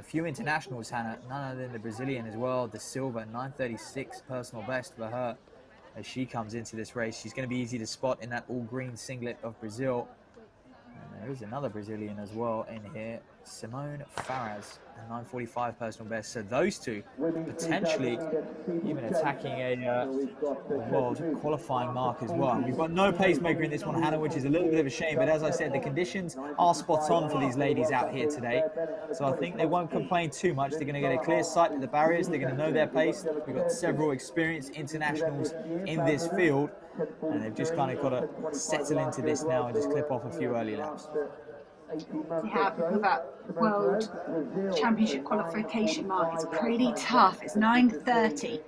few internationals, Hannah, none other than the Brazilian as well, De Silva, 9:36 personal best for her as she comes into this race. She's going to be easy to spot in that all-green singlet of Brazil. And there is another Brazilian as well in here, Simone Faraz, a 9:45 personal best. So those two potentially even attacking a world qualifying mark as well. We've got no pacemaker in this one, Hannah, which is a little bit of a shame. But as I said, the conditions are spot on for these ladies out here today. So I think they won't complain too much. They're going to get a clear sight at the barriers. They're going to know their pace. We've got several experienced internationals in this field. And they've just kind of got to settle into this now and just clip off a few early laps. Yeah, because that World Championship qualification mark is pretty tough. It's 9:30,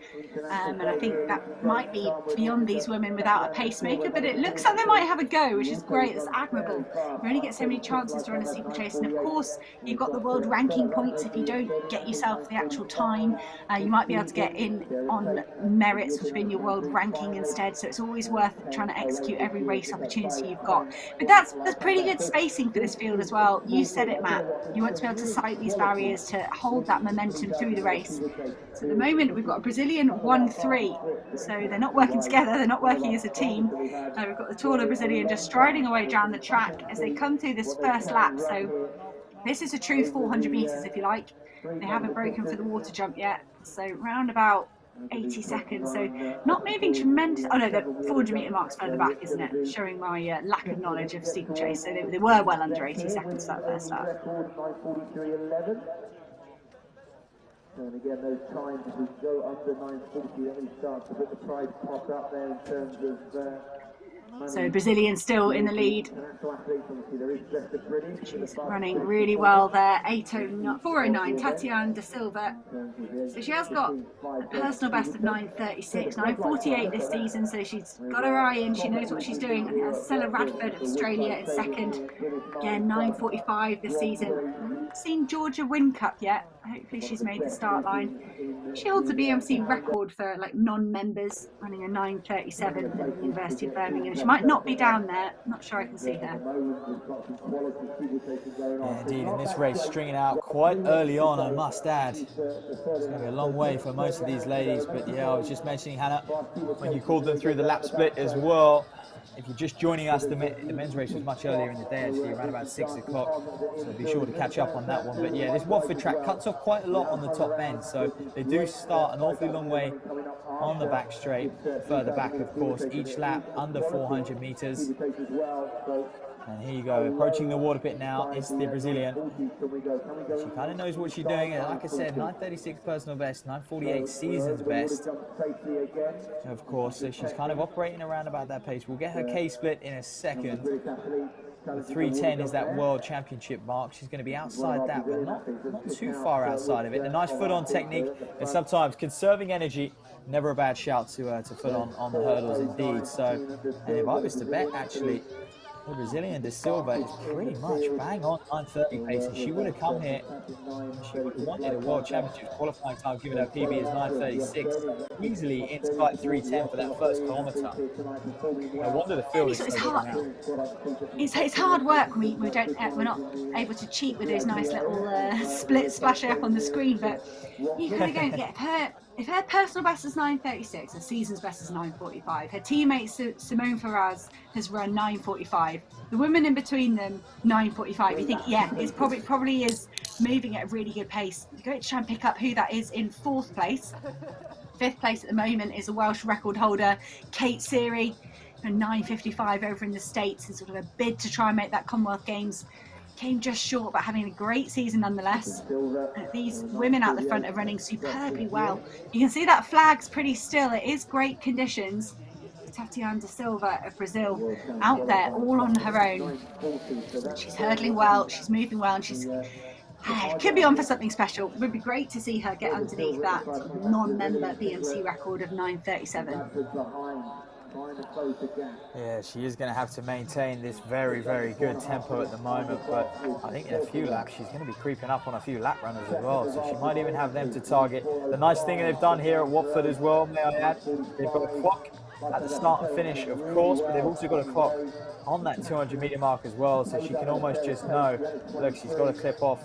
and I think that might be beyond these women without a pacemaker, but it looks like they might have a go, which is great. That's admirable. You only get so many chances to run a steeplechase, and of course you've got the world ranking points. If you don't get yourself the actual time, you might be able to get in on merits within your world ranking instead, so it's always worth trying to execute every race opportunity you've got. But that's pretty good spacing for this field as well. You said it, Matt. You want to be able to sight these barriers to hold that momentum through the race. So at the moment, we've got a Brazilian 1-3. So they're not working together. They're not working as a team. We've got the taller Brazilian just striding away down the track as they come through this first lap. So this is a true 400 meters, if you like. They haven't broken for the water jump yet. So round about 80 seconds, so not moving tremendous. Oh no, the 400 meter mark's further back, isn't it? Showing my lack of knowledge of steeplechase. So they were well under 80 seconds that first lap. And again, those times, if we go under 9:40, then we start to put the price pot up there in terms of so Brazilian still in the lead. She's running really well there. 4:09, Tatiana De Silva. So she has got a personal best of 9:36, 9:48 this season. So she's got her eye in. She knows what she's doing. I think that's Stella Radford of Australia in second. Again, 9:45 this season. I haven't seen Georgia Wincup yet. Hopefully she's made the start line. She holds a BMC record for like non-members, running a 9:37 at the University of Birmingham. She might not be down there. I'm not sure I can see her. Yeah, indeed, in this race, stringing out quite early on, I must add. It's going to be a long way for most of these ladies, but yeah, I was just mentioning, Hannah, when you called them through the lap split as well. If you're just joining us, the men's race was much earlier in the day, actually, around about 6 o'clock. So be sure to catch up on that one. But yeah, this Watford track cuts off quite a lot on the top end. So they do start an awfully long way on the back straight, further back, of course, each lap under 400 meters. And here you go, approaching the water pit now. It's the Brazilian. She kind of knows what she's doing. And like I said, 9:36 personal best, 9:48 season's best. Of course, so she's kind of operating around about that pace. We'll get her K split in a second. The 3:10 is that world championship mark. She's going to be outside that, but not too far outside of it. A nice foot on technique, and sometimes conserving energy. Never a bad shout to foot on the hurdles indeed. So, and if I was to bet, actually, the Brazilian De Silva is pretty much bang on 9:30 pace, and she would have come here. She would have wanted a world championship qualifying time, given her PB is 9:36, easily inside 3:10 for that first kilometre. No wonder the field is so hard. It's hard work. We're not able to cheat with those nice little splits flashing up on the screen, but you gotta go and get her. If her personal best is 9:36, her season's best is 9:45. Her teammate Simone Faraz has run 9:45. The women in between them 9:45. You think, yeah, it's probably is moving at a really good pace. You go to try and pick up who that is in fourth place. Fifth place at the moment is a Welsh record holder, Kate Seary, and 9:55 over in the States in sort of a bid to try and make that Commonwealth Games. Came just short, but having a great season nonetheless. These women out the front are running superbly well. You can see that flag's pretty still. It is great conditions. Tatiana De Silva of Brazil out there all on her own. She's hurdling well, she's moving well, and she's could be on for something special. It would be great to see her get underneath that non-member BMC record of 9:37. Yeah, she is going to have to maintain this very, very good tempo at the moment, but I think in a few laps she's going to be creeping up on a few lap runners as well, so she might even have them to target. The nice thing they've done here at Watford as well, may I add, they've got a clock at the start and finish, of course, but they've also got a clock on that 200-meter mark as well, so she can almost just know, look, she's got to clip off,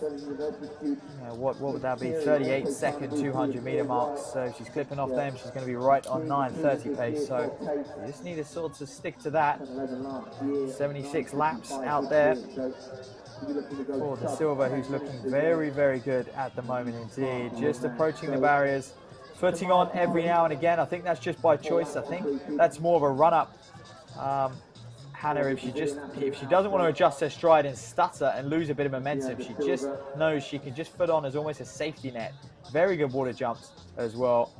you know, what would that be, 38-second 200-meter marks, so she's clipping off them, she's going to be right on 9:30 pace, so you just need to sort of stick to that. 76 laps out there for De Silva, who's looking very, very good at the moment indeed, just approaching the barriers, footing on every now and again. I think that's just by choice. I think that's more of a run-up. Hannah, if she doesn't want to adjust her stride and stutter and lose a bit of momentum, she just knows she can just foot on as almost a safety net. Very good water jumps as well.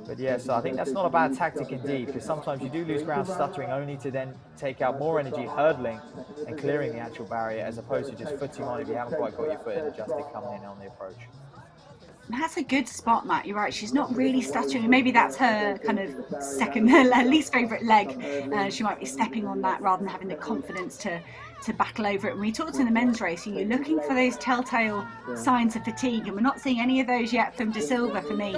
But yeah, so I think that's not a bad tactic indeed, because sometimes you do lose ground stuttering only to then take out more energy hurdling and clearing the actual barrier, as opposed to just footing on if you haven't quite got your foot adjusted coming in on the approach. That's a good spot, Matt. You're right. She's not really stuttering. Maybe that's her kind of second, her least favourite leg. She might be stepping on that rather than having the confidence to battle over it. When we talked in the men's race, you're looking for those telltale signs of fatigue, and we're not seeing any of those yet from De Silva for me.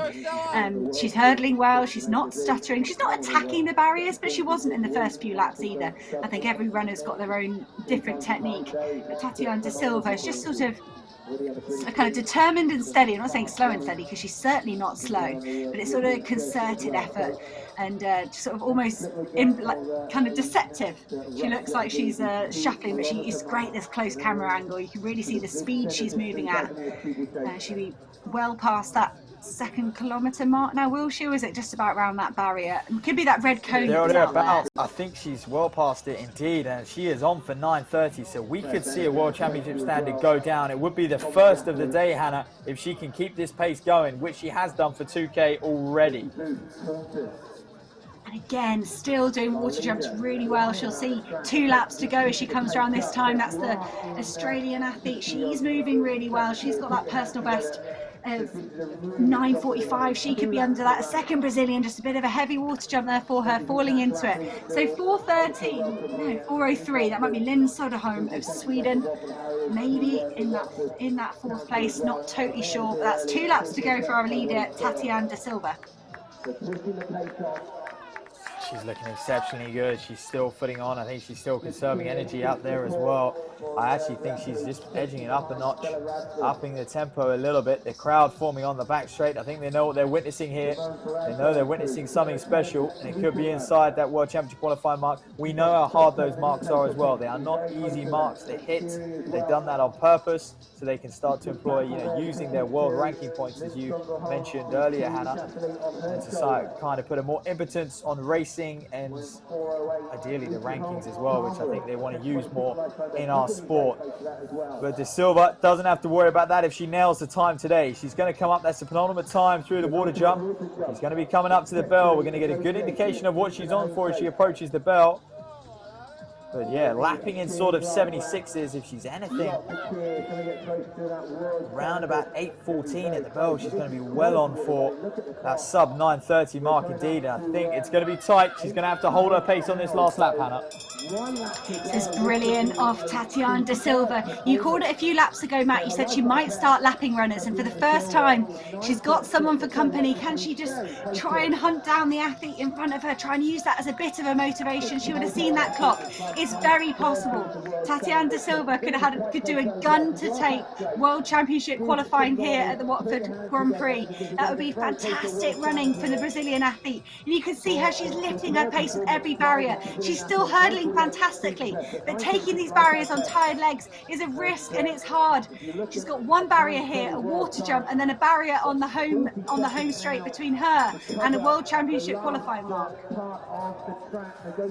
She's hurdling well. She's not stuttering. She's not attacking the barriers, but she wasn't in the first few laps either. I think every runner's got their own different technique. But Tatiana De Silva is just sort of kind of determined and steady. I'm not saying slow and steady, because she's certainly not slow, but it's sort of a concerted effort and sort of almost kind of deceptive. She looks like she's shuffling, but she is great this close camera angle. You can really see the speed she's moving at. She'll be well past that second kilometre mark now, will she, or is it just about around that barrier? It could be that red cone. Thereabouts. I think she's well past it indeed, and she is on for 9:30, so we could see a World Championship standard go down. It would be the first of the day, Hannah, if she can keep this pace going, which she has done for 2K already. And again, still doing water jumps really well. She'll see 2 laps to go as she comes around this time. That's the Australian athlete. She's moving really well. She's got that personal best of 9:45. She could be under that. A second Brazilian, just a bit of a heavy water jump there for her, falling into it. So 4:03. That might be Lynn Soderholm of Sweden, maybe in that 4th place. Not totally sure, but that's 2 laps to go for our leader, Tatiana De Silva. She's looking exceptionally good. She's still footing on. I think she's still conserving energy out there as well. I actually think she's just edging it up a notch, upping the tempo a little bit. The crowd forming on the back straight. I think they know what they're witnessing here. They know they're witnessing something special, and it could be inside that World Championship qualifying mark. We know how hard those marks are as well. They are not easy marks to hit. They've done that on purpose so they can start to employ, using their world ranking points, as you mentioned earlier, Hannah, and to kind of put a more impotence on racing and ideally the rankings as well, which I think they want to use more in our sport. But De Silva doesn't have to worry about that if she nails the time today. She's going to come up, that's the penultimate time through the water jump. She's going to be coming up to the bell. We're going to get a good indication of what she's on for as she approaches the bell. But yeah, lapping in sort of 76s, if she's anything around about 8:14 at the bell, she's going to be well on for that sub 9:30 mark indeed. And I think it's going to be tight. She's going to have to hold her pace on this last lap, Hannah. This is brilliant off Tatiana De Silva. You called it a few laps ago, Matt. You said she might start lapping runners, and for the first time, she's got someone for company. Can she just try and hunt down the athlete in front of her, try and use that as a bit of a motivation? She would have seen that clock. It's very possible. Tatiana De Silva could do a gun-to-take World Championship qualifying here at the Watford Grand Prix. That would be fantastic running for the Brazilian athlete. And you can see how she's lifting her pace with every barrier. She's still hurdling fantastically, but taking these barriers on tired legs is a risk, and it's hard. She's got one barrier here, a water jump, and then a barrier on the home straight between her and a World Championship qualifying mark.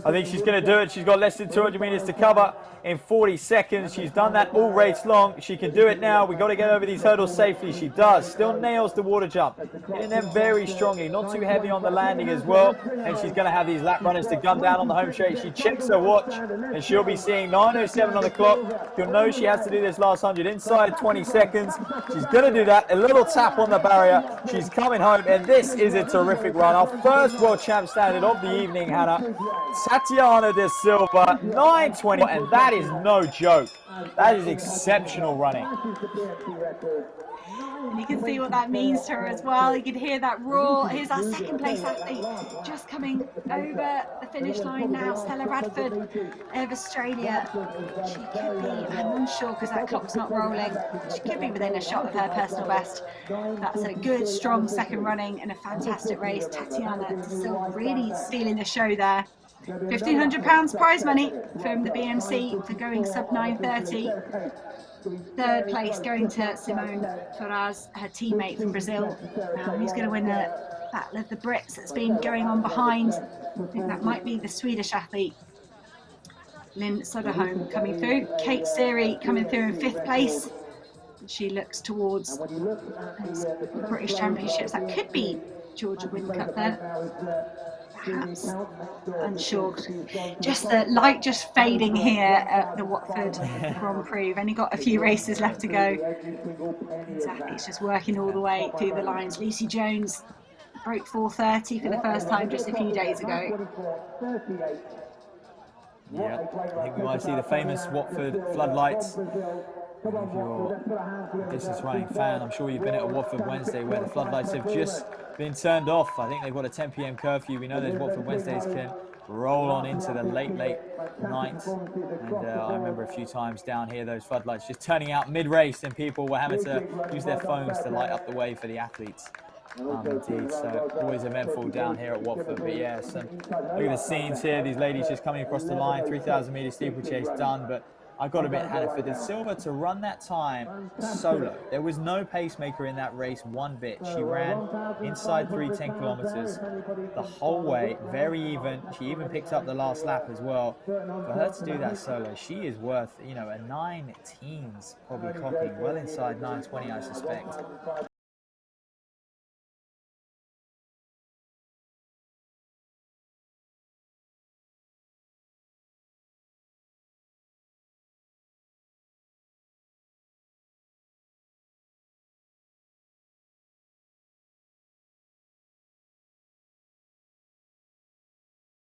I think she's going to do it. She's got less than 200 meters to cover in 40 seconds. She's done that all race long. She can do it now. We've got to get over these hurdles safely. She does. Still nails the water jump. Hitting them very strongly. Not too heavy on the landing as well. And she's going to have these lap runners to gun down on the home straight. She checks her watch, and she'll be seeing 9:07 on the clock. She'll know she has to do this last 100 inside 20 seconds. She's going to do that. A little tap on the barrier. She's coming home, and this is a terrific run. Our first World Champ standard of the evening, Hannah. Tatiana De Silva, 9:20, and that is no joke. That is exceptional running. And you can see what that means to her as well. You can hear that roar. Here's our second place athlete just coming over the finish line now. Stella Radford of Australia. She could be, I'm unsure because that clock's not rolling. She could be within a shot of her personal best. That's a good, strong second running and a fantastic race. Tatiana still really stealing the show there. £1,500 prize money from the BMC for going sub 9:30. Third place going to Simone Ferraz, her teammate from Brazil. Who's going to win the Battle of the Brits that's been going on behind? I think that might be the Swedish athlete, Lynn Soderholm, coming through. Kate Seary coming through in 5th place. She looks towards those British Championships. That could be Georgia Wincup there. Perhaps, unsure. Just the light just fading here at the Watford Grand Prix. We've only got a few races left to go. Exactly, it's just working all the way through the lines. Lucy Jones broke 4:30 for the first time just a few days ago. Yeah, I think we might see the famous Watford floodlights. If you're a distance running fan, I'm sure you've been at a Watford Wednesday where the floodlights have just been turned off. I think they've got a 10 p.m. curfew. We know those Watford Wednesdays can roll on into the late night. And I remember a few times down here, those floodlights just turning out mid-race and people were having to use their phones to light up the way for the athletes. Indeed, so always eventful down here at Watford. But yeah, look at the scenes here. These ladies just coming across the line. 3,000 metre steeplechase done, but I got a bit Hannah for De Silva to run that time solo. There was no pacemaker in that race one bit. She ran inside 10 kilometres the whole way, very even. She even picked up the last lap as well. For her to do that solo, she is worth, you know, a 9 teens probably clocking well inside 9:20, I suspect.